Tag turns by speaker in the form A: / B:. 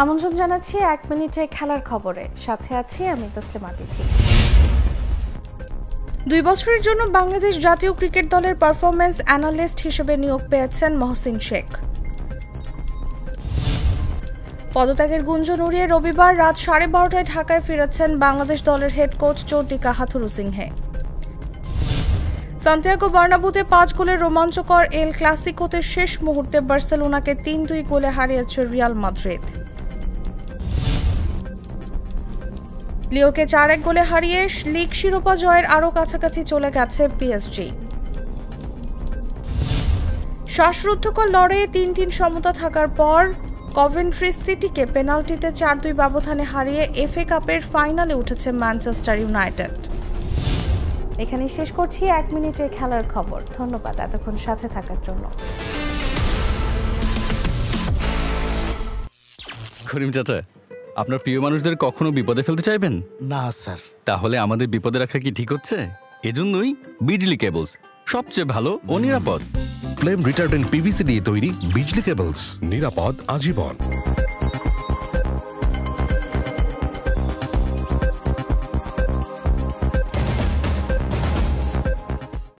A: আমন্ত্রণ জানাচ্ছি 1 মিনিটে খেলার খবরে, সাথে আছি আমি তসলিমা তিথি। 2 বছরের জন্য বাংলাদেশ জাতীয় ক্রিকেট দলের পারফরম্যান্স অ্যানালিস্ট হিসেবে নিয়োগ পেয়েছেন মহসিন শেখ। পদত্যাগের গুঞ্জন উড়িয়ে রবিবার রাত 12:30টায় ঢাকায় ফিরেছেন বাংলাদেশ দলের হেড কোচ চন্ডিকা হাথুরুসিংহে। সান্তিয়াগো বার্নাব্যুতে 5 গোলের রোমাঞ্চকর এল ক্লাসিকোতে শেষ মুহূর্তে বার্সেলোনাকে 3-2 গোলে হারিয়েছে রিয়াল মাদ্রিদ। লিওকে 4-1 গোলে হারিয়ে লিগ শিরোপা জয়ের আরও কাছাকাছি চলে গেছে পিএসজি। শ্বাসরুদ্ধকর লড়াইয়ে 3-3 সমতা থাকার পর কভেন্ট্রি সিটিকে পেনাল্টিতে 4-2 ব্যবধানে হারিয়ে এফএ কাপের ফাইনালে উঠেছে ম্যানচেস্টার ইউনাইটেড। এখানেই শেষ করছি 1 মিনিটের খেলার খবর। ধন্যবাদ এতক্ষণ সাথে থাকার জন্য।
B: করিম চাচা, আপনার প্রিয় মানুষদের কখনো বিপদে ফেলতে চাইবেন
C: না স্যার।
B: তাহলে আমাদের বিপদে রাখা কি ঠিক হচ্ছে? এজন্যই বিজলি কেবলস সবচেয়ে ভালো ও নিরাপদ।
D: ফ্লেম রিটার্ডেন্ট পিভিসি দিয়ে তৈরি বিজলি কেবলস, নিরাপদ আজীবন।